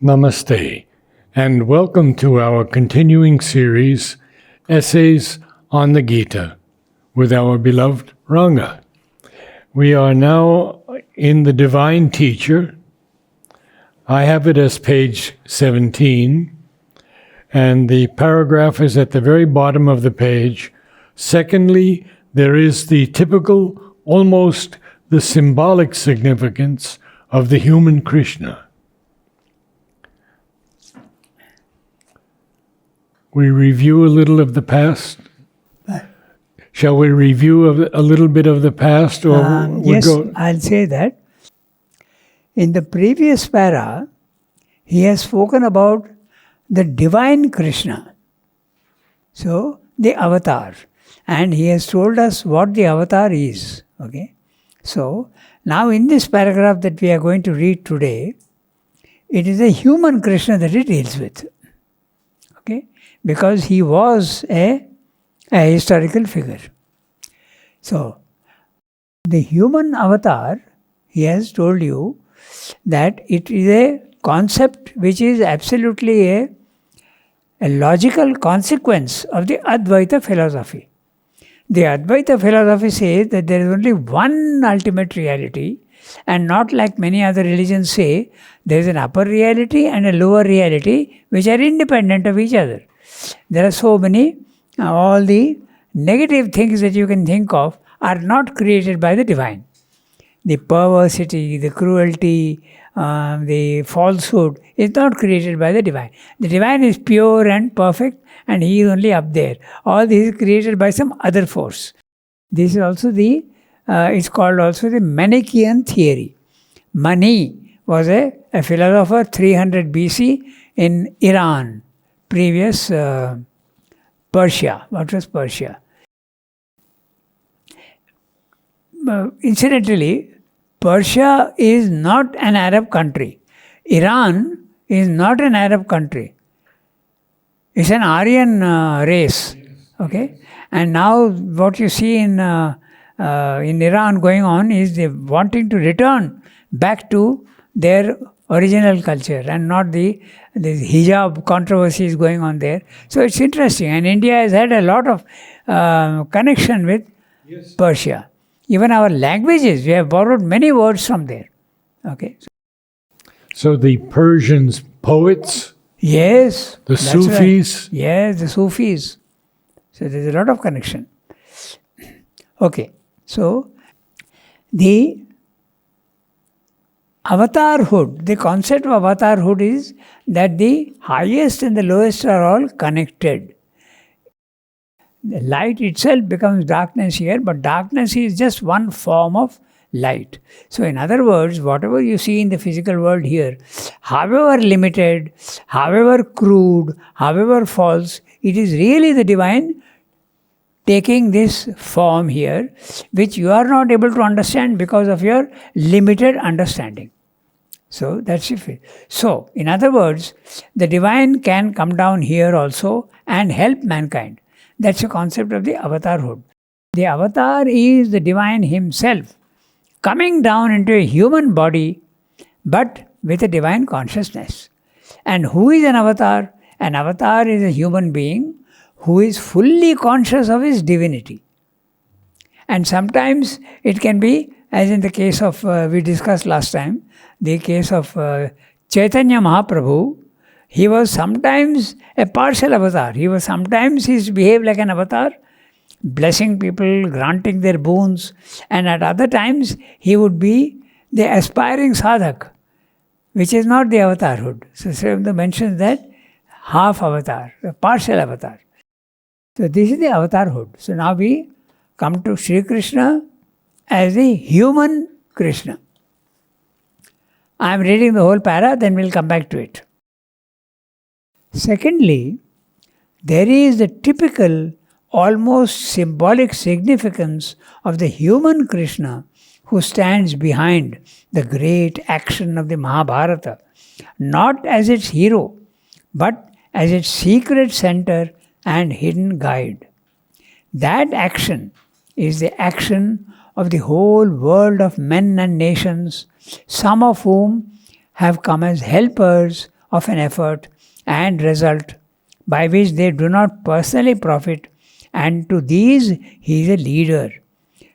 Namaste, and welcome to our continuing series, Essays on the Gita, with our beloved Ranga. We are now in the Divine Teacher. I have it as page 17, and the paragraph is at the very bottom of the page. Secondly, there is the typical, almost the symbolic significance of the human Krishna. We review a little of the past. Shall we review a little bit of the past? Or yes, I'll say that. In the previous para, he has spoken about the divine Krishna. So, the avatar. And he has told us what the avatar is. Okay. So, now in this paragraph that we are going to read today, it is a human Krishna that it deals with. Okay. Because he was a historical figure. So, the human avatar, he has told you that it is a concept which is absolutely a logical consequence of the Advaita philosophy. The Advaita philosophy says that there is only one ultimate reality, and not like many other religions say, there is an upper reality and a lower reality which are independent of each other. There are so many, all the negative things that you can think of are not created by the divine. The perversity, the cruelty, the falsehood is not created by the divine. The divine is pure and perfect, and he is only up there. All this is created by some other force. This is also it's called also the Manichaean theory. Mani was a philosopher 300 BC in Iran. Previous Persia. What was Persia? Incidentally, Persia is not an Arab country. Iran is not an Arab country. It's an Aryan race. Okay? And now what you see in Iran going on is they wanting to return back to their original culture and not the hijab controversies going on there. So it's interesting. And India has had a lot of connection with Persia. Even our languages, we have borrowed many words from there. Okay. So the Persians, poets? Yes. The Sufis? Right. Yes, the Sufis. So there's a lot of connection. Okay. So the avatarhood, the concept of avatarhood is that the highest and the lowest are all connected. The light itself becomes darkness here, but darkness is just one form of light. So in other words, whatever you see in the physical world here, however limited, however crude, however false, it is really the divine taking this form here, which you are not able to understand because of your limited understanding. So that's it. So, in other words, the divine can come down here also and help mankind. That's the concept of the avatarhood. The avatar is the divine himself coming down into a human body, but with a divine consciousness. And who is an avatar? An avatar is a human being who is fully conscious of his divinity. And sometimes it can be, as in the case of, we discussed last time, the case of Chaitanya Mahaprabhu, he was sometimes a partial avatar. He behaved like an avatar, blessing people, granting their boons. And at other times, he would be the aspiring sadhak, which is not the avatarhood. So Srivamda mentions that half avatar, a partial avatar. So this is the avatarhood. So now we come to Sri Krishna as the human Krishna. I am reading the whole para, then we'll come back to it. Secondly, there is the typical, almost symbolic significance of the human Krishna who stands behind the great action of the Mahabharata, not as its hero, but as its secret center and hidden guide. That action is the action of the whole world of men and nations, some of whom have come as helpers of an effort and result by which they do not personally profit, and to these he is a leader,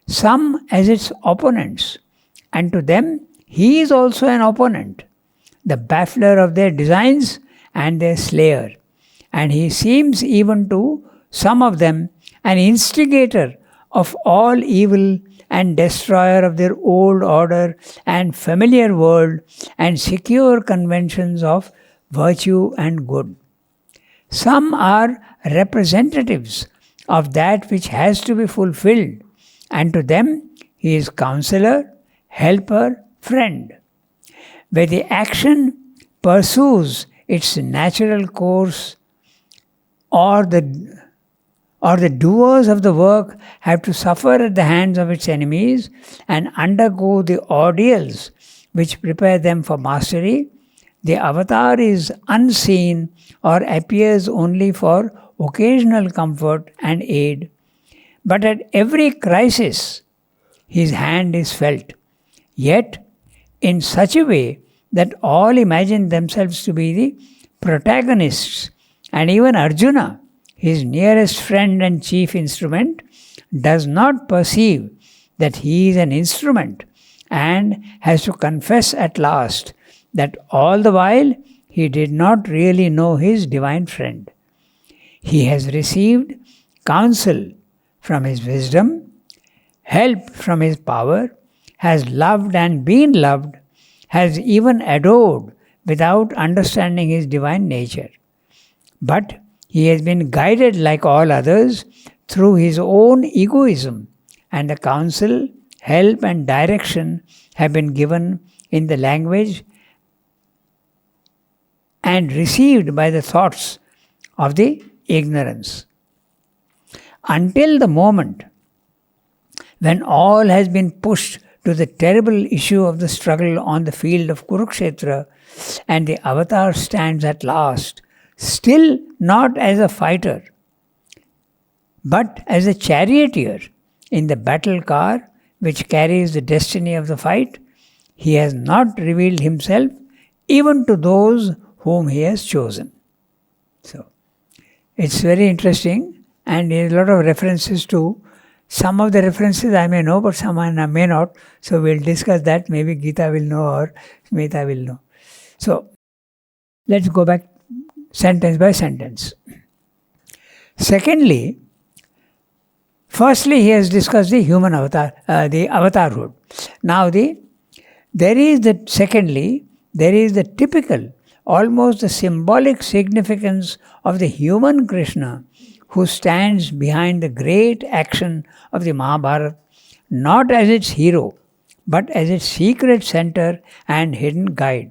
some as its opponents, and to them he is also an opponent, the baffler of their designs and their slayer, and he seems even to some of them an instigator of all evil and destroyer of their old order and familiar world and secure conventions of virtue and good. Some are representatives of that which has to be fulfilled, and to them he is counselor, helper, friend. Where the action pursues its natural course, or the doers of the work have to suffer at the hands of its enemies and undergo the ordeals which prepare them for mastery, the avatar is unseen or appears only for occasional comfort and aid. But at every crisis, his hand is felt, yet in such a way that all imagine themselves to be the protagonists, and even Arjuna, his nearest friend and chief instrument, does not perceive that he is an instrument and has to confess at last that all the while he did not really know his divine friend. He has received counsel from his wisdom, help from his power, has loved and been loved, has even adored without understanding his divine nature. But he has been guided like all others through his own egoism, and the counsel, help and direction have been given in the language and received by the thoughts of the ignorance. Until the moment when all has been pushed to the terrible issue of the struggle on the field of Kurukshetra, and the avatar stands at last, still not as a fighter, but as a charioteer in the battle car which carries the destiny of the fight. He has not revealed himself even to those whom he has chosen. So, it's very interesting, and there is a lot of references to. Some of the references I may know, but some I may not. So we'll discuss that. Maybe Gita will know or Smita will know. So let's go back sentence by sentence. Secondly, firstly, he has discussed the human avatar, the avatarhood. Now, there is the typical, almost the symbolic significance of the human Krishna who stands behind the great action of the Mahabharata, not as its hero, but as its secret center and hidden guide.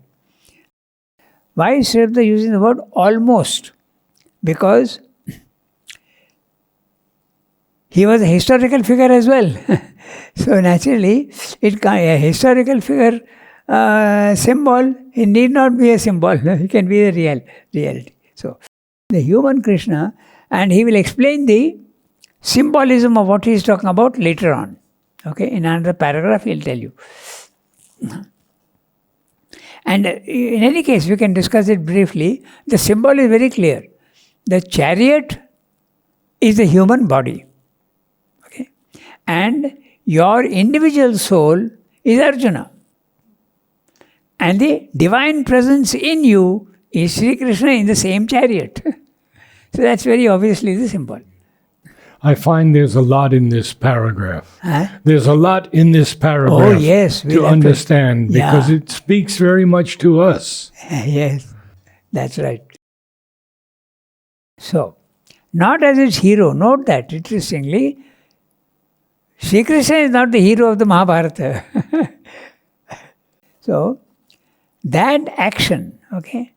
Why is Srivda using the word almost? Because he was a historical figure as well. So naturally, a historical figure symbol, it need not be a symbol. It can be a reality. So the human Krishna, and he will explain the symbolism of what he is talking about later on. Okay, in another paragraph he will tell you. And in any case, we can discuss it briefly. The symbol is very clear. The chariot is the human body. Okay, and your individual soul is Arjuna. And the divine presence in you is Sri Krishna in the same chariot. So that's very obviously the symbol. I find there's a lot in this paragraph. Huh? There's a lot in this paragraph Oh, yes, to understand because it speaks very much to us. Yes, that's right. So, not as its hero. Note that, interestingly, Sri Krishna is not the hero of the Mahabharata. So, that action, okay,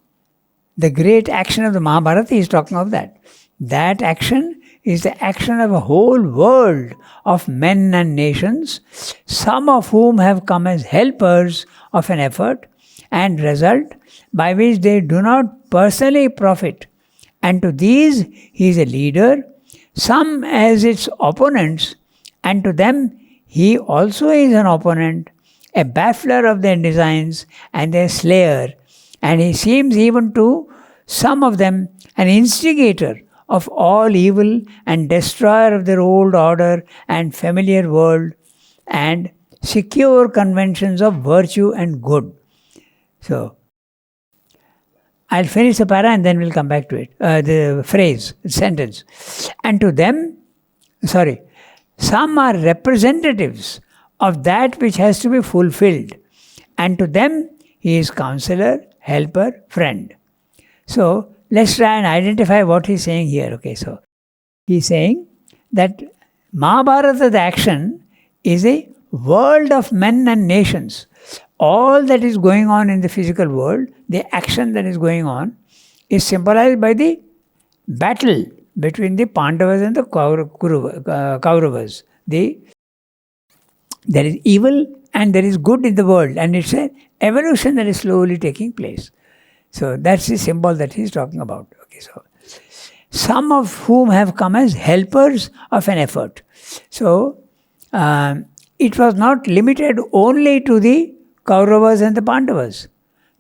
the great action of the Mahabharata, he is talking of that. That action is the action of a whole world of men and nations, some of whom have come as helpers of an effort and result by which they do not personally profit. And to these he is a leader, some as its opponents, and to them he also is an opponent, a baffler of their designs and their slayer, And he seems even to some of them an instigator of all evil and destroyer of their old order and familiar world and secure conventions of virtue and good. So, I'll finish the para and then we'll come back to it. The phrase, the sentence. And to them, some are representatives of that which has to be fulfilled. And to them, he is counselor, helper, friend. So, let's try and identify what he's saying here. Okay, so he's saying that Mahabharata, the action, is a world of men and nations. All that is going on in the physical world, the action that is going on, is symbolized by the battle between the Pandavas and the Kauravas. There is evil and there is good in the world, and it's an evolution that is slowly taking place. So that's the symbol that he's talking about. Okay, so some of whom have come as helpers of an effort. So it was not limited only to the Kauravas and the Pandavas.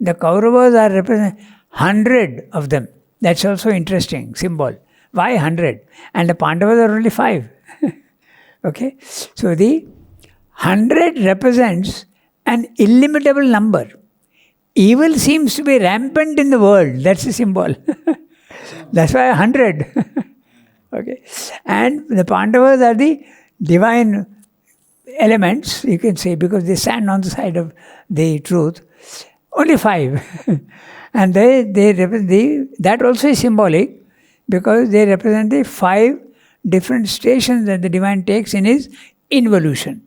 The Kauravas are represented 100 of them. That's also interesting symbol. Why 100? And the Pandavas are only 5. Okay, so the 100 represents an illimitable number. Evil seems to be rampant in the world. That's the symbol. That's why 100. Okay, and the Pandavas are the divine elements, you can say, because they stand on the side of the truth. Only 5. And they represent that also is symbolic, because they represent the 5 different stations that the divine takes in his involution.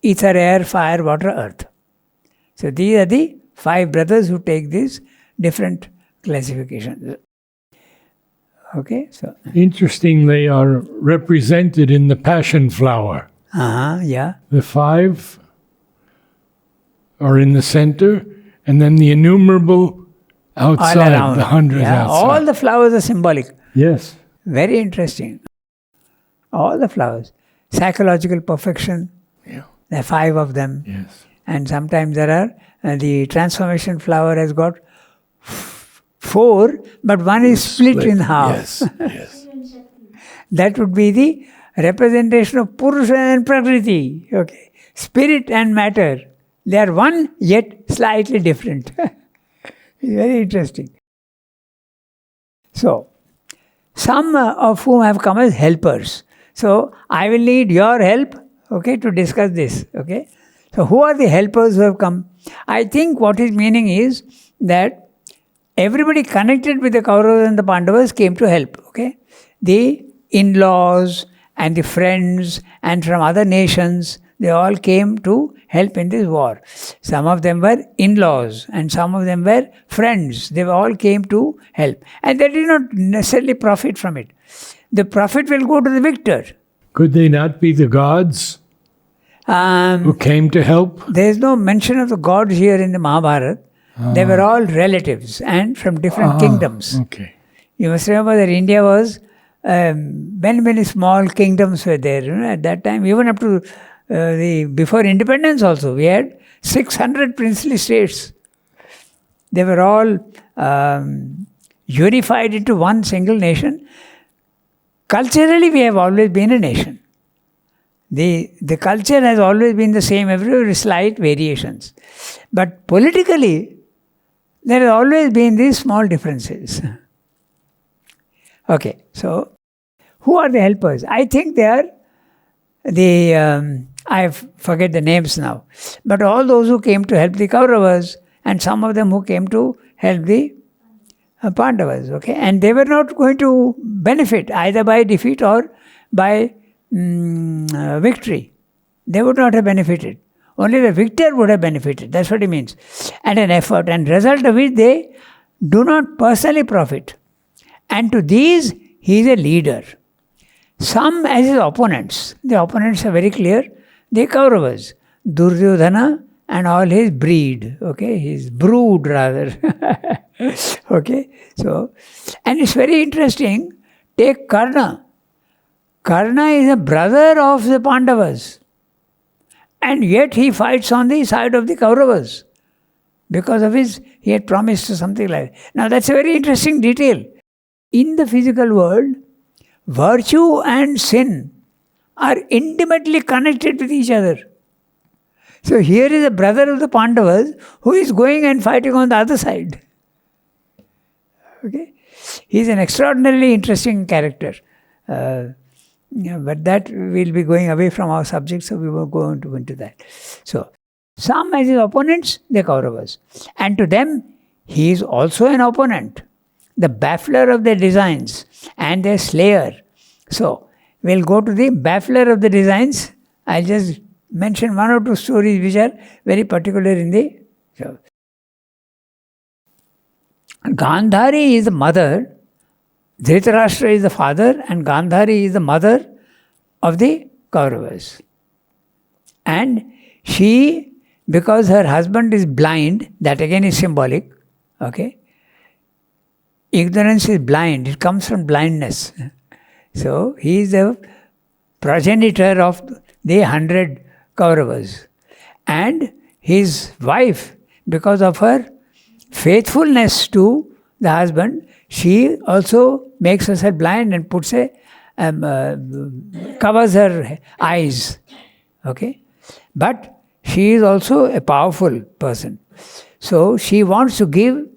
Ether, air, fire, water, earth. So these are the 5 brothers who take these different classifications. Okay, so Interesting, they are represented in the passion flower. yeah. The 5 are in the center, and then the innumerable outside, All around. the hundreds Yeah, outside. all the flowers are symbolic. Yes. Very interesting. All the flowers. Psychological perfection. Yeah. There are 5 of them. Yes. And sometimes there are, the transformation flower has got 4, but one is split in half. Yes. Yes. That would be the representation of Purusha and Prakriti. Okay. Spirit and matter. They are one, yet slightly different. It's very interesting. So, some of whom have come as helpers. So, I will need your help, okay, to discuss this. Okay. So, who are the helpers who have come? I think what his meaning is that everybody connected with the Kauravas and the Pandavas came to help. Okay. The in-laws and the friends and from other nations, they all came to help in this war. Some of them were in-laws and some of them were friends. They all came to help. And they did not necessarily profit from it. The profit will go to the victor. Could they not be the gods who came to help? There is no mention of the gods here in the Mahabharata. They were all relatives and from different kingdoms. Okay. You must remember that India was, many small kingdoms were there. You know, at that time, even up to before independence also, we had 600 princely states. They were all unified into one single nation. Culturally, we have always been a nation. The culture has always been the same, every slight variations. But politically, there have always been these small differences. Okay, so who are the helpers? I think they are I forget the names now, but all those who came to help the Kauravas and some of them who came to help the Pandavas, okay? And they were not going to benefit either by defeat or by victory. They would not have benefited. Only the victor would have benefited. That's what he means. And an effort, and result of which they do not personally profit. And to these, he is a leader. Some as his opponents. The opponents are very clear. The Kauravas, Duryodhana and all his breed, okay, his brood rather. Okay, so, and it's very interesting. Take Karna. Karna is a brother of the Pandavas. And yet he fights on the side of the Kauravas. Because of he had promised something like that. Now that's a very interesting detail. In the physical world, virtue and sin are intimately connected with each other. So here is a brother of the Pandavas who is going and fighting on the other side. Okay, he is an extraordinarily interesting character. But that will be going away from our subject, so we won't go into that. So, some as his opponents, the Kauravas. And to them, he is also an opponent, the baffler of their designs and their slayer. So, we'll go to the baffler of the designs. I'll just mention one or two stories which are very particular in the... So, Gandhari is the mother, Dhritarashtra is the father, and Gandhari is the mother of the Kauravas. And she, because her husband is blind, that again is symbolic, okay? Ignorance is blind, it comes from blindness. So, he is the progenitor of the 100 Kauravas. And his wife, because of her faithfulness to the husband, she also makes herself blind and puts covers her eyes. Okay? But she is also a powerful person. So she wants to give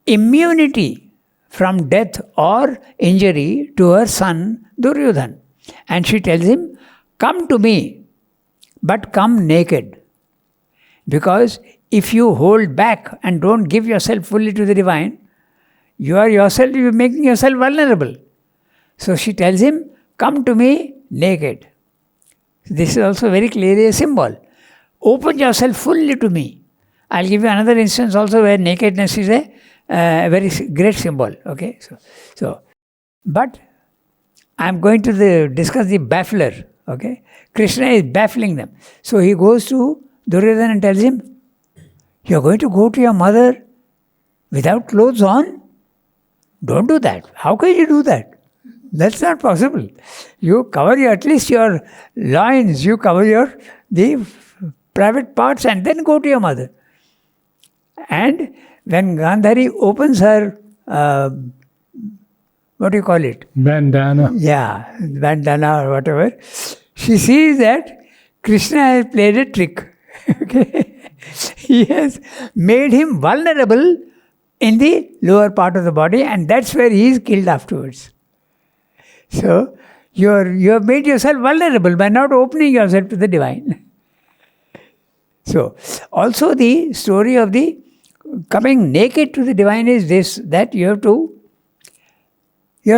immunity from death or injury to her son Duryodhan. And she tells him, come to me, but come naked. Because if you hold back and don't give yourself fully to the divine, you're making yourself vulnerable. So she tells him, come to me naked. This is also very clearly a symbol. Open yourself fully to me. I'll give you another instance also where nakedness is a very great symbol. Okay, but I'm going to discuss the baffler. Okay, Krishna is baffling them. So he goes to Duryodhana and tells him, you're going to go to your mother without clothes on? Don't do that. How can you do that? That's not possible. You cover at least your loins, you cover the private parts and then go to your mother. And when Gandhari opens her, what do you call it? Bandana. Yeah, bandana or whatever. She sees that Krishna has played a trick. Okay? He has made him vulnerable in the lower part of the body, and that's where he is killed afterwards. So, you have made yourself vulnerable by not opening yourself to the divine. So, also the story of the coming naked to the divine is this, that your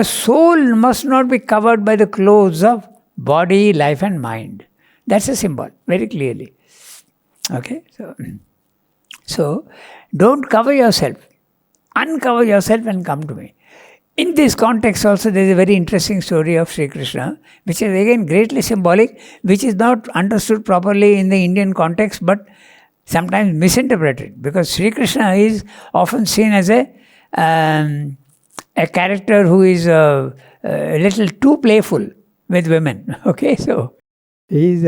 soul must not be covered by the clothes of body, life and mind. That's a symbol, very clearly. Okay, so don't cover yourself. Uncover yourself and come to me. In this context also there is a very interesting story of Sri Krishna, which is again greatly symbolic, which is not understood properly in the Indian context, but sometimes misinterpreted, because Sri Krishna is often seen as a character who is a little too playful with women. Okay, so he's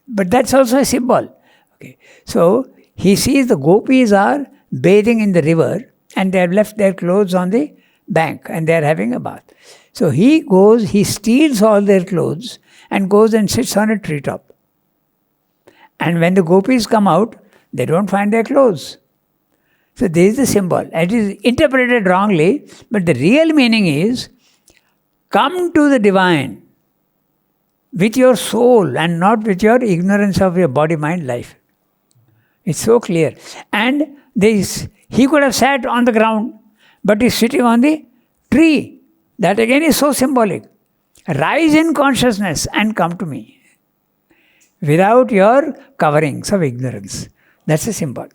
but that's also a symbol. Okay, so he sees the gopis are bathing in the river and they have left their clothes on the bank and they are having a bath. So he steals all their clothes and goes and sits on a treetop. And when the gopis come out, they don't find their clothes. So this is the symbol. It is interpreted wrongly, but the real meaning is, come to the divine with your soul and not with your ignorance of your body, mind, life. It's so clear. And he could have sat on the ground, but he's sitting on the tree. That again is so symbolic. Rise in consciousness and come to me without your coverings of ignorance. That's a symbol.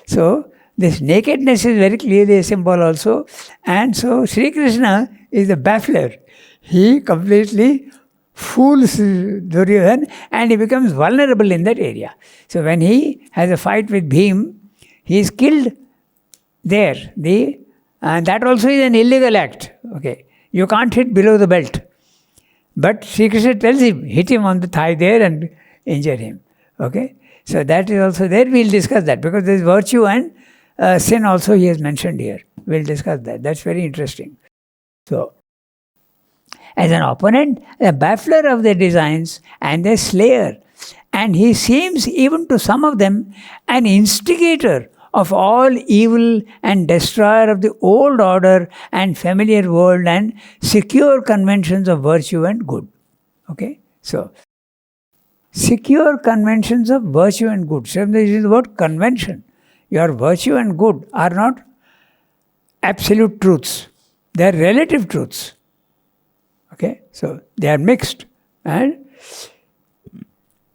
So, this nakedness is very clearly a symbol also. And so, Sri Krishna is the baffler. He completely fools Duryodhana and he becomes vulnerable in that area. So, when he has a fight with Bhim, he is killed there. And that also is an illegal act. Okay, you can't hit below the belt. But Sri Krishna tells him, hit him on the thigh there and injure him. Okay, So that is also there. We'll discuss that because there is virtue and sin also he has mentioned here. We'll discuss that. That's very interesting. So, as an opponent, a baffler of their designs and their slayer, and he seems even to some of them an instigator of all evil and destroyer of the old order and familiar world and secure conventions of virtue and good. Okay? So, secure conventions of virtue and good. So, this is the word convention. Your virtue and good are not absolute truths. They are relative truths. Okay? So, they are mixed. And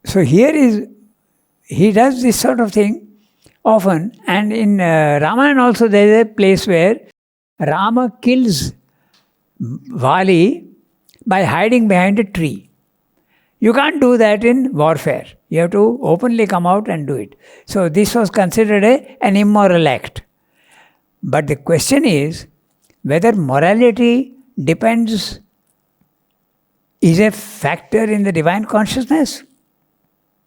so, he does this sort of thing often, and in Ramayana also there is a place where Rama kills Vali by hiding behind a tree. You can't do that in warfare. You have to openly come out and do it. So this was considered an immoral act. But the question is whether morality is a factor in the divine consciousness.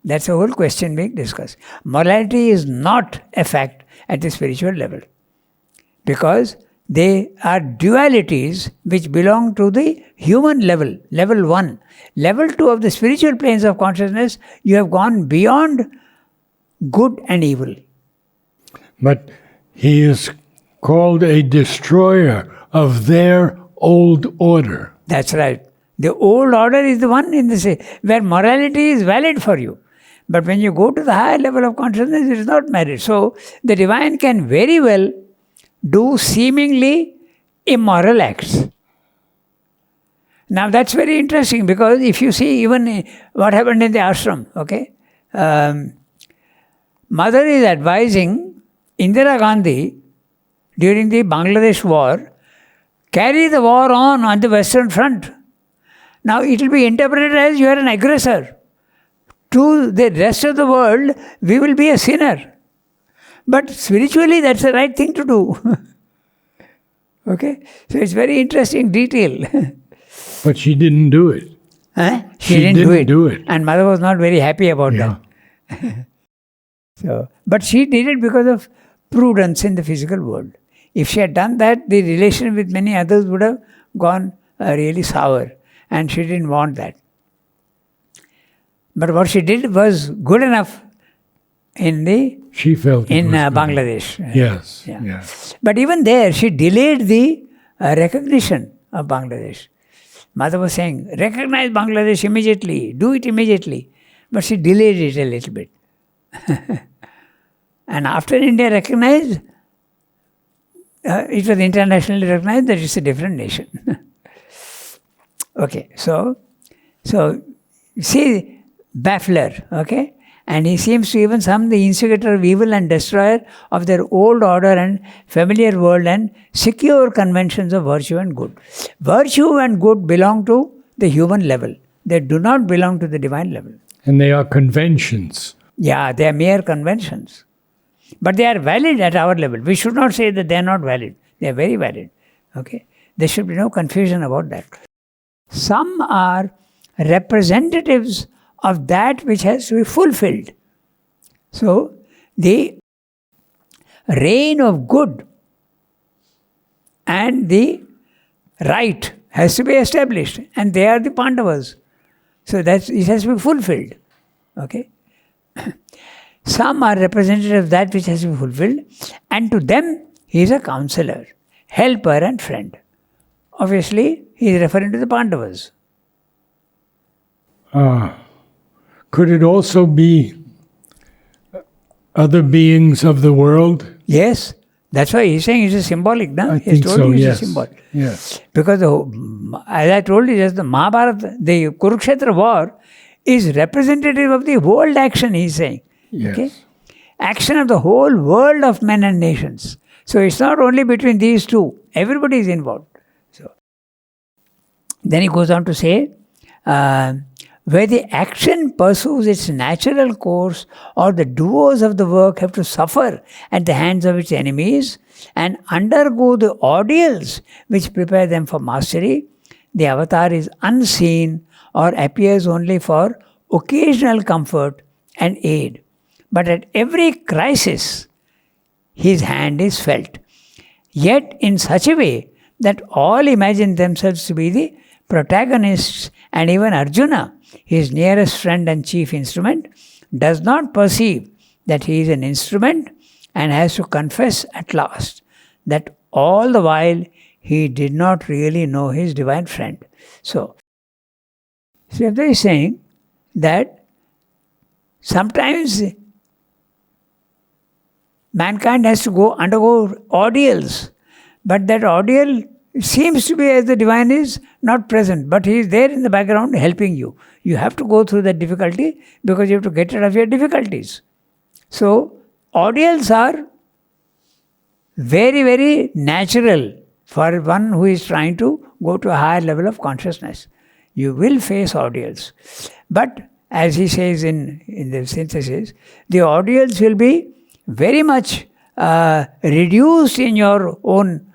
That's the whole question being discussed. Morality is not a fact at the spiritual level because they are dualities which belong to the human level, level 1. Level 2 of the spiritual planes of consciousness, you have gone beyond good and evil. But he is called a destroyer of their old order. That's right. The old order is the one where morality is valid for you. But when you go to the higher level of consciousness, it is not valid. So, the divine can very well do seemingly immoral acts. Now, that's very interesting because if you see even what happened in the ashram, okay, mother is advising Indira Gandhi during the Bangladesh war, carry the war on the Western Front. Now, it will be interpreted as you are an aggressor. To the rest of the world, we will be a sinner. But spiritually, that's the right thing to do. Okay? So it's very interesting detail. But she didn't do it. She didn't do it. And mother was not very happy about that. But she did it because of prudence in the physical world. If she had done that, the relation with many others would have gone really sour. And she didn't want that. But what she did was good enough in Bangladesh. Yes, Yeah. Yes. But even there, she delayed the recognition of Bangladesh. Mother was saying, recognize Bangladesh immediately, do it immediately. But she delayed it a little bit. And after India recognized, it was internationally recognized that it's a different nation. Okay, so see, baffler, okay? And he seems to even some the instigator of evil and destroyer of their old order and familiar world and secure conventions of virtue and good. Virtue and good belong to the human level. They do not belong to the divine level. And they are conventions. Yeah, they are mere conventions. But they are valid at our level. We should not say that they are not valid. They are very valid. Okay? There should be no confusion about that. Some are representatives of that which has to be fulfilled. So, the reign of good and the right has to be established, and they are the Pandavas. So, it has to be fulfilled. Okay? Some are representative of that which has to be fulfilled, and to them he is a counselor, helper and friend. Obviously, he is referring to the Pandavas. Could it also be other beings of the world? Yes, that's why he's saying it's a symbolic. No? I think so, yes. It's a symbol. Yes. Because, as I told you, just the Mahabharata, the Kurukshetra war is representative of the world action, he's saying. Yes. Okay? Action of the whole world of men and nations. So it's not only between these two. Everybody is involved. So then he goes on to say, where the action pursues its natural course or the doers of the work have to suffer at the hands of its enemies and undergo the ordeals which prepare them for mastery, the avatar is unseen or appears only for occasional comfort and aid. but at every crisis, his hand is felt. Yet in such a way that all imagine themselves to be the protagonists, and even Arjuna, his nearest friend and chief instrument, does not perceive that he is an instrument and has to confess at last that all the while he did not really know his divine friend. So, Srivda is saying that sometimes mankind has to undergo ordeals, but that ordeal seems to be as the divine is not present, but he is there in the background helping you. You have to go through that difficulty because you have to get rid of your difficulties. So, ordeals are very, very natural for one who is trying to go to a higher level of consciousness. You will face ordeals. But as he says in the synthesis, the ordeals will be very much reduced in your own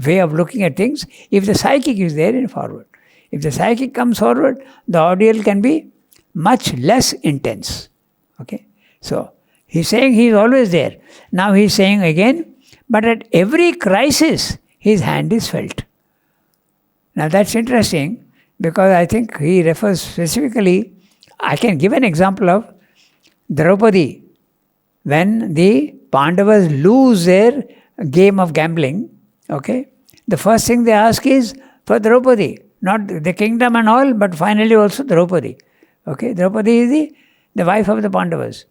way of looking at things if the psychic is there and forward. If the psychic comes forward, the ordeal can be much less intense. Okay? So, he's saying he is always there. Now he's saying again, but at every crisis, his hand is felt. Now that's interesting because I think he refers specifically, I can give an example of Draupadi. When the Pandavas lose their game of gambling, okay, the first thing they ask is for Draupadi, not the kingdom and all, but finally also Draupadi. Okay, Draupadi is the wife of the Pandavas.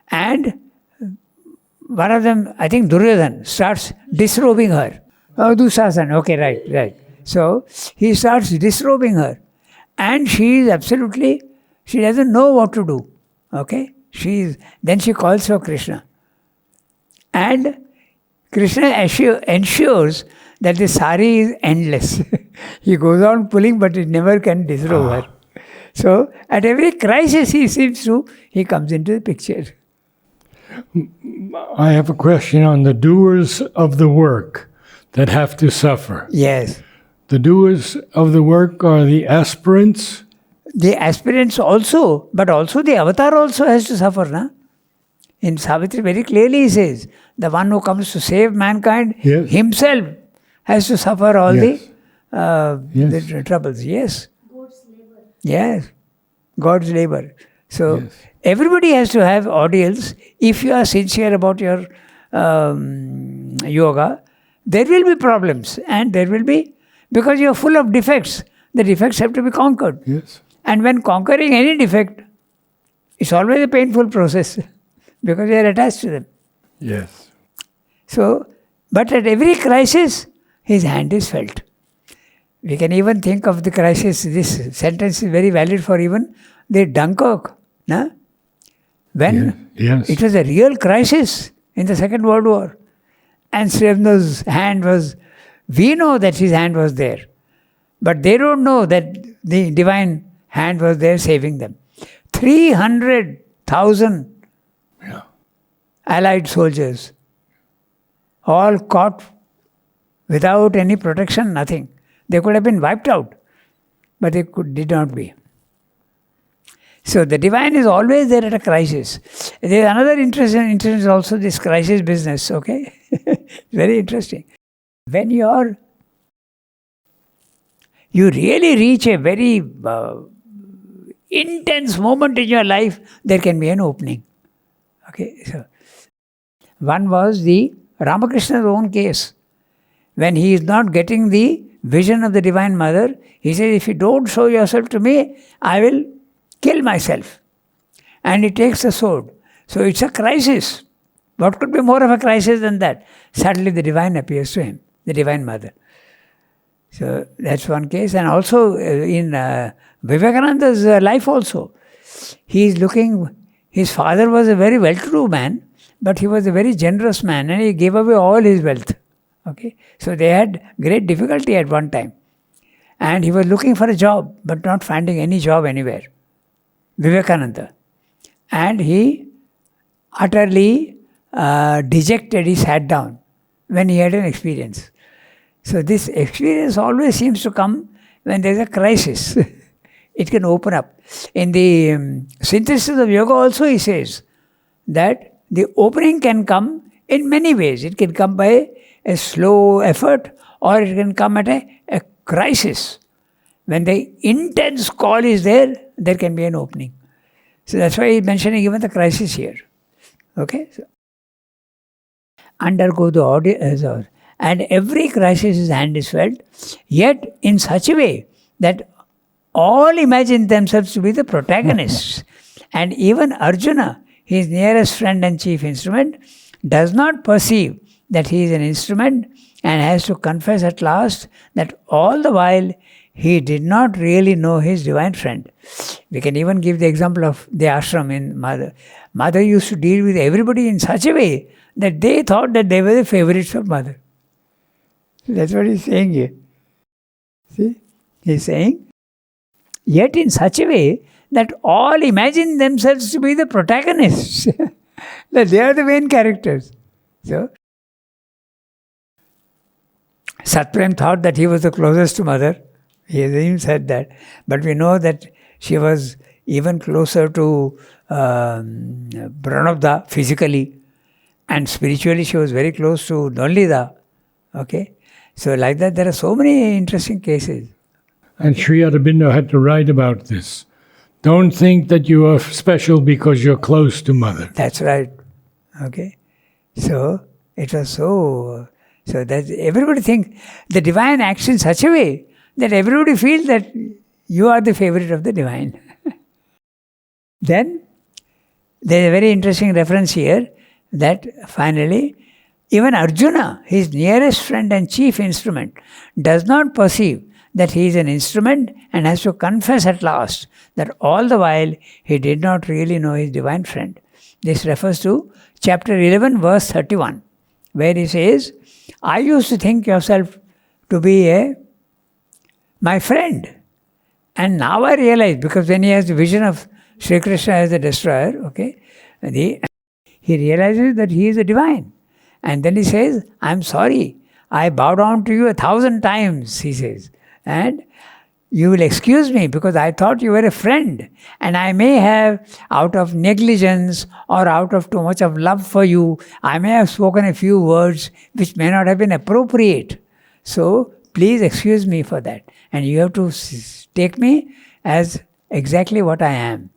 And one of them, I think Duryodhan, starts disrobing her. Oh, Dusasan, okay, right. So, he starts disrobing her. And she is absolutely, she doesn't know what to do. Okay? Then she calls for Krishna. And Krishna ensures that the sari is endless. He goes on pulling, but it never can disrobe her. So, at every crisis he comes into the picture. I have a question on the doers of the work that have to suffer. Yes. The doers of the work are the aspirants. The aspirants also, but also the avatar also has to suffer. Na? In Savitri very clearly he says, the one who comes to save mankind himself has to suffer all the troubles. Yes. God's labor. Yes. God's labor. So, everybody has to have ordeals. If you are sincere about your yoga, there will be problems and there will be, because you are full of defects, the defects have to be conquered. Yes. And when conquering any defect, it's always a painful process because you are attached to them. Yes. So, but at every crisis, his hand is felt. We can even think of the crisis, this sentence is very valid for even the Dunkirk. Na? When it was a real crisis in the Second World War. And Srivno's hand was, we know that his hand was there. But they don't know that the divine hand was there saving them. 300,000 Allied soldiers, all caught without any protection, nothing. They could have been wiped out, but they did not be. So the divine is always there at a crisis. There is another interest is also this crisis business, okay? Very interesting. When you really reach a very intense moment in your life, there can be an opening. Okay, so one was the Ramakrishna's own case. When he is not getting the vision of the Divine Mother, he says, if you don't show yourself to me, I will kill myself. And he takes the sword. So it's a crisis. What could be more of a crisis than that? Suddenly the Divine appears to him, the Divine Mother. So that's one case. And also in Vivekananda's life also, he is looking, his father was a very well-to-do man, but he was a very generous man and he gave away all his wealth. Okay, so they had great difficulty at one time. And he was looking for a job, but not finding any job anywhere. Vivekananda. And he utterly dejected, he sat down when he had an experience. So this experience always seems to come when there is a crisis. it can open up. In the synthesis of yoga also he says that the opening can come in many ways. It can come by a slow effort, or it can come at a crisis. When the intense call is there, there can be an opening. So that's why he's mentioning even the crisis here. Okay? So, undergo the audience, and every crisis his hand is felt, yet in such a way that all imagine themselves to be the protagonists. And even Arjuna, his nearest friend and chief instrument, does not perceive that he is an instrument and has to confess at last that all the while he did not really know his divine friend. We can even give the example of the ashram in Mother. Mother used to deal with everybody in such a way that they thought that they were the favorites of Mother. That's what he's saying here. See? He's saying, yet in such a way that all imagine themselves to be the protagonists. That they are the main characters. So, Satprem thought that he was the closest to Mother. He has even said that. But we know that she was even closer to Pranabdha physically. And spiritually she was very close to Nolida. Okay? So like that there are so many interesting cases. And Sri Aurobindo had to write about this. Don't think that you are special because you're close to Mother. That's right. Okay? So, it was so that everybody thinks the divine acts in such a way that everybody feels that you are the favorite of the divine. Then, there is a very interesting reference here that finally, even Arjuna, his nearest friend and chief instrument, does not perceive that he is an instrument and has to confess at last that all the while he did not really know his divine friend. This refers to chapter 11, verse 31, where he says, I used to think yourself to be my friend. And now I realize, because when he has the vision of Sri Krishna as the destroyer, okay, he realizes that he is the divine. And then he says, I'm sorry, I bow down to you 1,000 times, he says. And you will excuse me because I thought you were a friend. And I may have, out of negligence or out of too much of love for you, I may have spoken a few words which may not have been appropriate. So, please excuse me for that. And you have to take me as exactly what I am.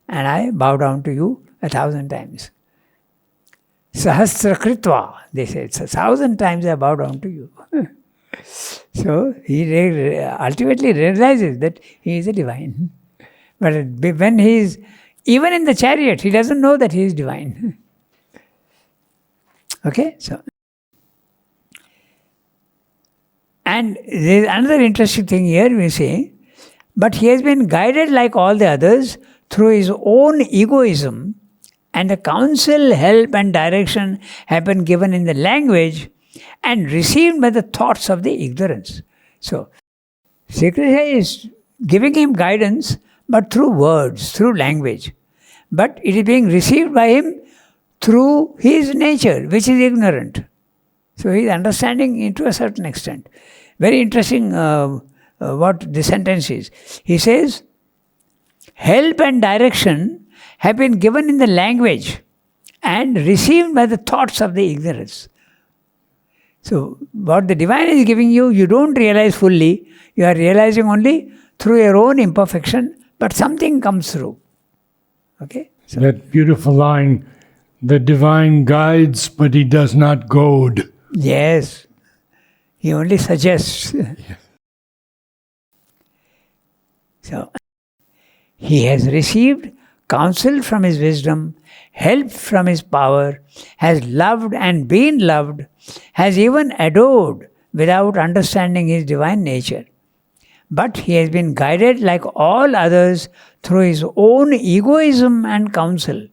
And I bow down to you 1,000 times. Sahasra kritva, they say, it's 1,000 times I bow down to you. So he ultimately realizes that he is a divine. But when he is, even in the chariot, he doesn't know that he is divine. Okay, so. And there is another interesting thing here we say, but he has been guided like all the others through his own egoism, and the counsel, help and direction have been given in the language and received by the thoughts of the ignorance. So, Sri Krishna is giving him guidance, but through words, through language. But it is being received by him through his nature, which is ignorant. So, he is understanding it to a certain extent. Very interesting what the sentence is. He says, help and direction have been given in the language and received by the thoughts of the ignorance. So, what the divine is giving you, you don't realize fully. You are realizing only through your own imperfection, but something comes through. Okay? So that beautiful line, the divine guides, but he does not goad. Yes. He only suggests. Yeah. So, he has received counsel from his wisdom, help from his power, has loved and been loved, has even adored without understanding his divine nature. But he has been guided like all others through his own egoism and counsel.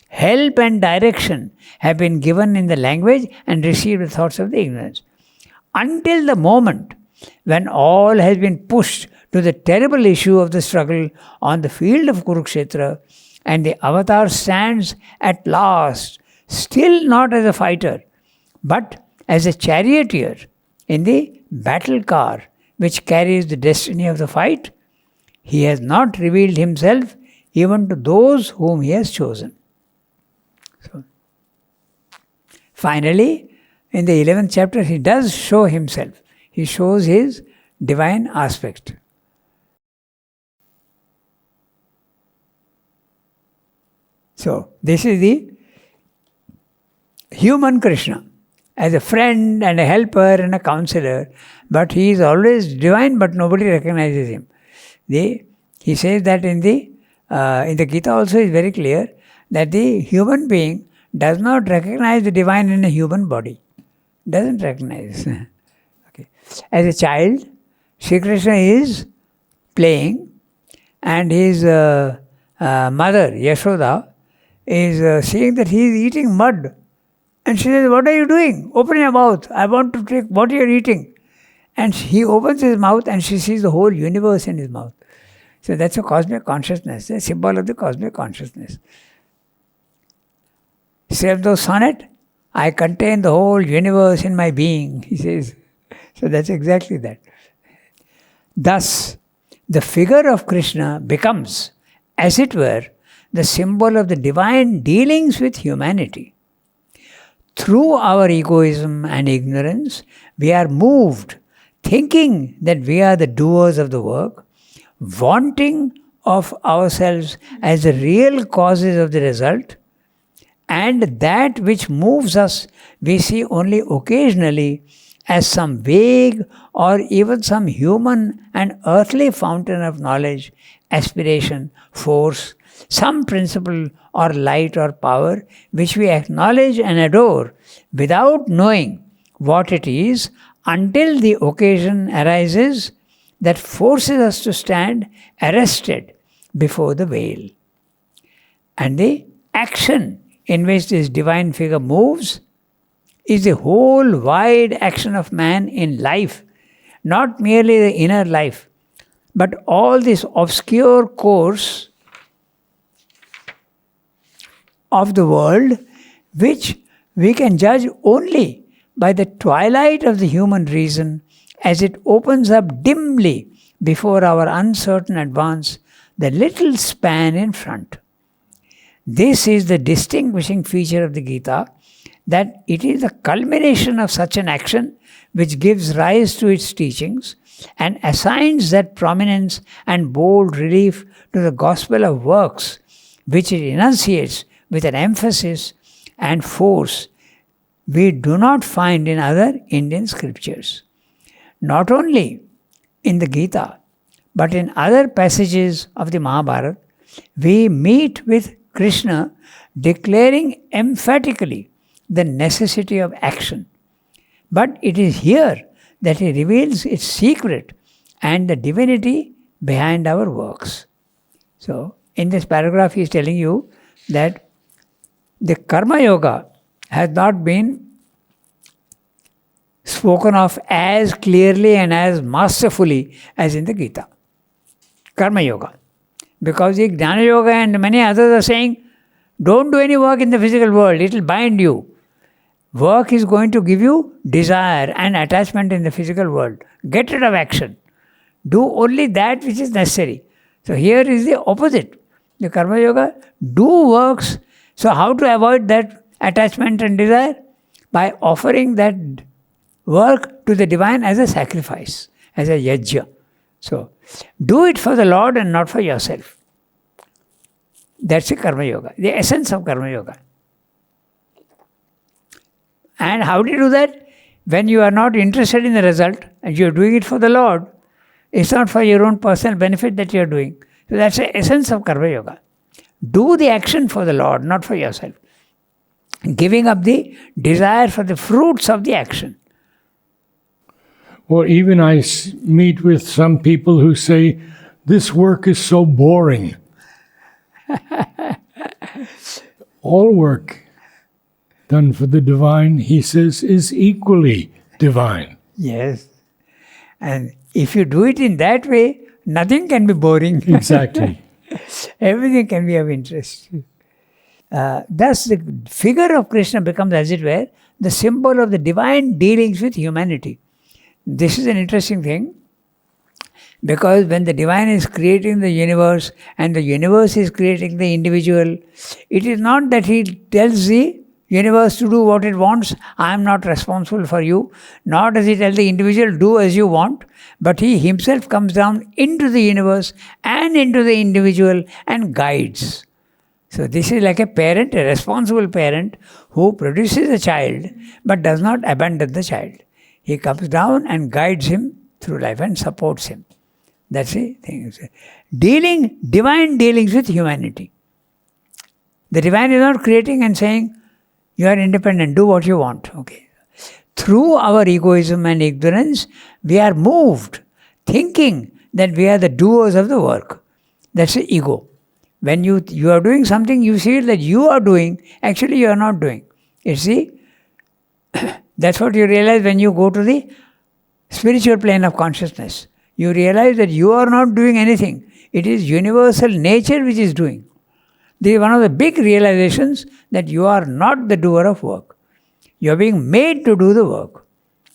Help and direction have been given in the language and received the thoughts of the ignorance. Until the moment when all has been pushed to the terrible issue of the struggle on the field of Kurukshetra, and the avatar stands at last, still not as a fighter, but as a charioteer in the battle car which carries the destiny of the fight, He has not revealed himself even to those whom he has chosen. So, finally, in the 11th chapter, he does show himself. He shows his divine aspect. So, this is the human Krishna, as a friend and a helper and a counselor, but he is always divine, but nobody recognizes him. He says that in the Gita also is very clear that the human being does not recognize the divine in a human body. Doesn't recognize. Okay. As a child, Sri Krishna is playing and his mother, Yashoda, is seeing that he is eating mud. And she says, "What are you doing? Open your mouth. I want to take what you are eating." And he opens his mouth and she sees the whole universe in his mouth. So that's a cosmic consciousness, a symbol of the cosmic consciousness. Save those sonnet, "I contain the whole universe in my being," he says. So that's exactly that. Thus, the figure of Krishna becomes, as it were, the symbol of the divine dealings with humanity. Through our egoism and ignorance, we are moved, thinking that we are the doers of the work, wanting of ourselves as the real causes of the result, and that which moves us we see only occasionally as some vague or even some human and earthly fountain of knowledge, aspiration, force, some principle or light or power which we acknowledge and adore without knowing what it is until the occasion arises that forces us to stand arrested before the veil. And the action in which this divine figure moves is the whole wide action of man in life, not merely the inner life, but all this obscure course of the world which we can judge only by the twilight of the human reason as it opens up dimly before our uncertain advance the little span in front. This is the distinguishing feature of the Gita, that it is the culmination of such an action which gives rise to its teachings and assigns that prominence and bold relief to the gospel of works which it enunciates with an emphasis and force we do not find in other Indian scriptures. Not only in the Gita, but in other passages of the Mahabharata, we meet with Krishna declaring emphatically the necessity of action. But it is here that he reveals its secret and the divinity behind our works. So, in this paragraph he is telling you that the Karma Yoga has not been spoken of as clearly and as masterfully as in the Gita. Karma Yoga. Because the Jnana Yoga and many others are saying, don't do any work in the physical world, it will bind you. Work is going to give you desire and attachment in the physical world. Get rid of action. Do only that which is necessary. So here is the opposite. The Karma Yoga, do works. So how to avoid that attachment and desire? By offering that work to the divine as a sacrifice, as a yajna. So, do it for the Lord and not for yourself. That's the Karma Yoga, the essence of Karma Yoga. And how do you do that? When you are not interested in the result and you are doing it for the Lord, it's not for your own personal benefit that you are doing. So that's the essence of Karma Yoga. Do the action for the Lord, not for yourself. Giving up the desire for the fruits of the action. Or even I meet with some people who say, this work is so boring. All work done for the divine, he says, is equally divine. Yes. And if you do it in that way, nothing can be boring. Exactly. Everything can be of interest. Thus, the figure of Krishna becomes, as it were, the symbol of the divine dealings with humanity. This is an interesting thing. Because when the divine is creating the universe and the universe is creating the individual, it is not that he tells the universe to do what it wants, I am not responsible for you, nor does he tell the individual, do as you want, but he himself comes down into the universe and into the individual and guides. So this is like a parent, a responsible parent who produces a child but does not abandon the child. He comes down and guides him through life and supports him. That's the thing. Divine dealings with humanity. The divine is not creating and saying, you are independent, do what you want. Okay. Through our egoism and ignorance, we are moved, thinking that we are the doers of the work. That's the ego. When you are doing something, you feel that you are doing, actually you are not doing. You see, that's what you realize when you go to the spiritual plane of consciousness. You realize that you are not doing anything. It is universal nature which is doing. This is one of the big realizations, that you are not the doer of work. You are being made to do the work.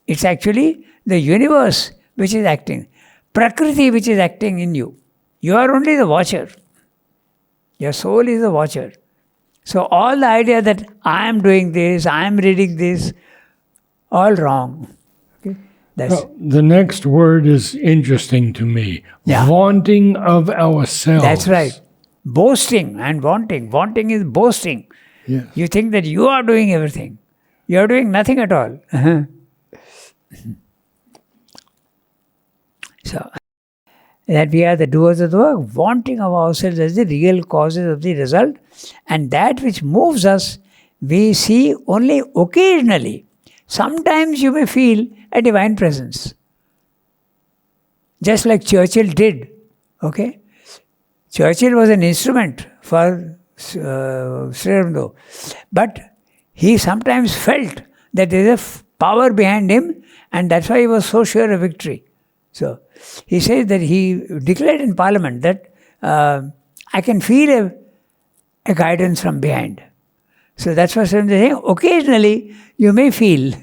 It's actually the universe which is acting, Prakriti which is acting in you. You are only the watcher. Your soul is the watcher. So all the idea that I am doing this, I am reading this, all wrong. Okay? The next word is interesting to me. Yeah. Vaunting of ourselves. That's right. Boasting and wanting. Wanting is boasting. Yes. You think that you are doing everything. You are doing nothing at all. So, that we are the doers of the work, wanting of ourselves as the real causes of the result, and that which moves us, we see only occasionally. Sometimes you may feel a divine presence. Just like Churchill did. Okay? Churchill was an instrument for Sri Aurobindo. But he sometimes felt that there is a power behind him, and that's why he was so sure of victory. So, he says that he declared in Parliament that I can feel a guidance from behind. So that's what I'm saying. Occasionally, you may feel,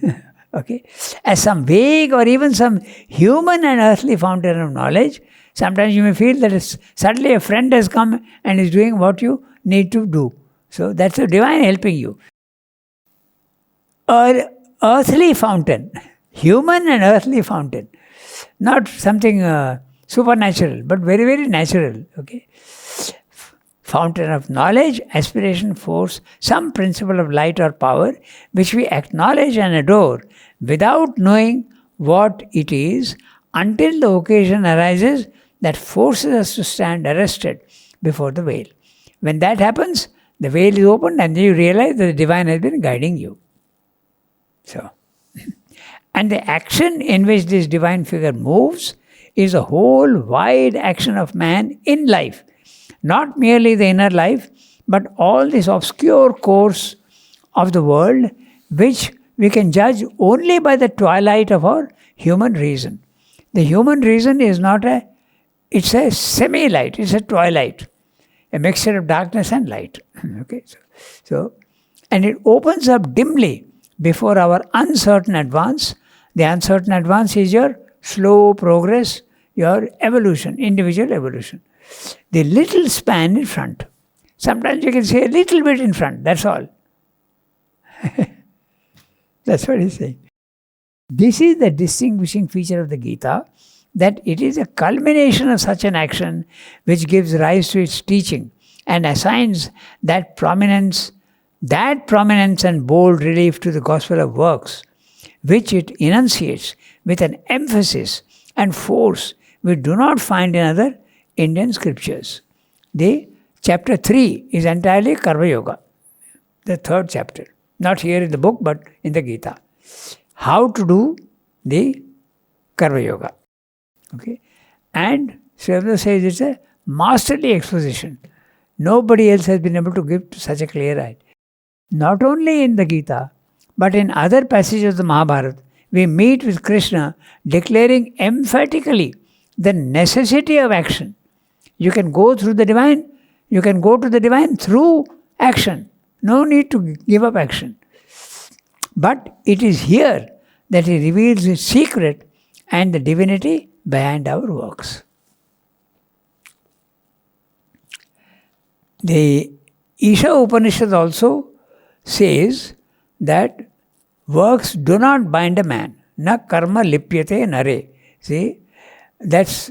okay, as some vague or even some human and earthly fountain of knowledge. Sometimes you may feel that suddenly a friend has come and is doing what you need to do. So that's the divine helping you. Or earthly fountain, human and earthly fountain. Not something supernatural, but very, very natural. Okay, fountain of knowledge, aspiration, force, some principle of light or power, which we acknowledge and adore without knowing what it is, until the occasion arises that forces us to stand arrested before the veil. When that happens, the veil is opened and you realize that the divine has been guiding you. So. And the action in which this divine figure moves is a whole wide action of man in life. Not merely the inner life, but all this obscure course of the world, which we can judge only by the twilight of our human reason. The human reason is not it's a semi-light, it's a twilight, a mixture of darkness and light. Okay, so, and it opens up dimly before our uncertain advance. The uncertain advance is your slow progress, your evolution, individual evolution. The little span in front. Sometimes you can say a little bit in front, that's all. That's what he's saying. This is the distinguishing feature of the Gita, that it is a culmination of such an action which gives rise to its teaching and assigns that prominence and bold relief to the gospel of works, which it enunciates with an emphasis and force we do not find in other Indian scriptures. The chapter 3 is entirely Karma Yoga, the third chapter. Not here in the book, but in the Gita. How to do the Karma Yoga. Okay? And Sri Aurobindo says it's a masterly exposition. Nobody else has been able to give such a clear idea. Not only in the Gita, but in other passages of the Mahabharata, we meet with Krishna declaring emphatically the necessity of action. You can go through the divine, you can go to the divine through action. No need to give up action. But it is here that he reveals his secret and the divinity behind our works. The Isha Upanishad also says that works do not bind a man. Na karma lipyate nare. See, that's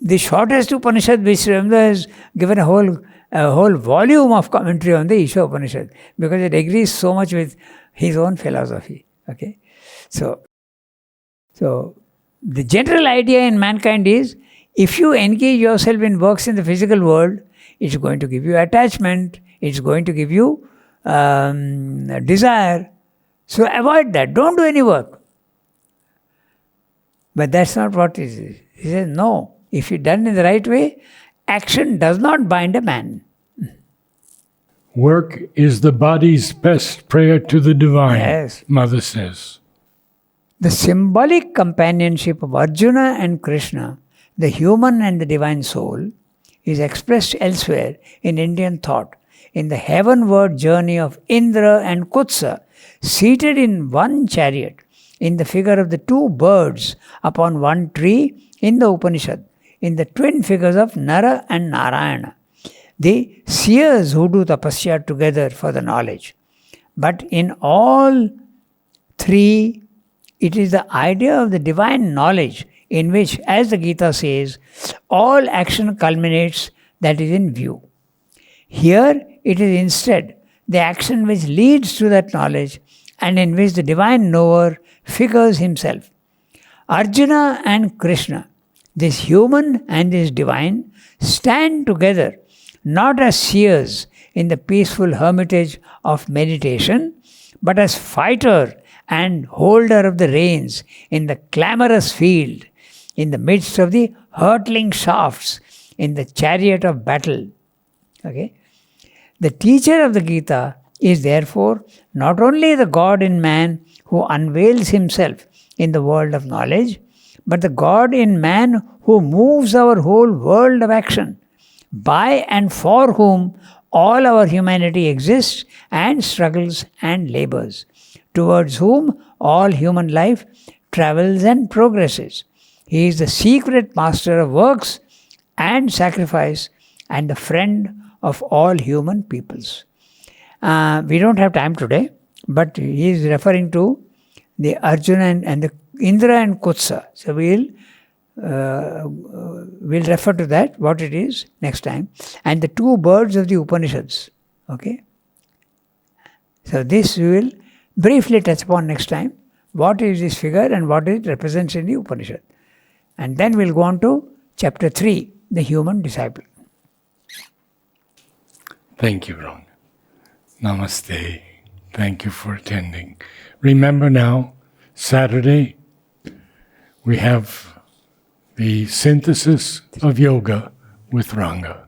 the shortest Upanishad which Ramdas has given a whole volume of commentary on the Isha Upanishad because it agrees so much with his own philosophy. Okay, so the general idea in mankind is if you engage yourself in works in the physical world, it's going to give you attachment, it's going to give you desire. So avoid that. Don't do any work. But that's not what it is. He says, no. If you're done in the right way, action does not bind a man. Work is the body's best prayer to the divine, Yes. Mother says. The symbolic companionship of Arjuna and Krishna, the human and the divine soul, is expressed elsewhere in Indian thought in the heavenward journey of Indra and Kutsa, seated in one chariot, in the figure of the two birds upon one tree in the Upanishad, in the twin figures of Nara and Narayana, the seers who do tapasya together for the knowledge. But in all three, it is the idea of the divine knowledge in which, as the Gita says, all action culminates that is in view. Here, it is instead the action which leads to that knowledge and in which the divine knower figures himself. Arjuna and Krishna, this human and this divine, stand together not as seers in the peaceful hermitage of meditation, but as fighter and holder of the reins in the clamorous field, in the midst of the hurtling shafts, in the chariot of battle. Okay? The teacher of the Gita is therefore not only the God in man who unveils himself in the world of knowledge, but the God in man who moves our whole world of action, by and for whom all our humanity exists and struggles and labors, towards whom all human life travels and progresses. He is the secret master of works and sacrifice and the friend of all human peoples. We don't have time today, but he is referring to the Arjuna and the Indra and Kutsa. So we'll refer to that, what it is, next time. And the two birds of the Upanishads. Okay? So this we will briefly touch upon next time. What is this figure and what it represents in the Upanishad. And then we'll go on to chapter 3, the human disciple. Thank you, Ranga. Namaste. Thank you for attending. Remember now, Saturday, we have the synthesis of yoga with Ranga.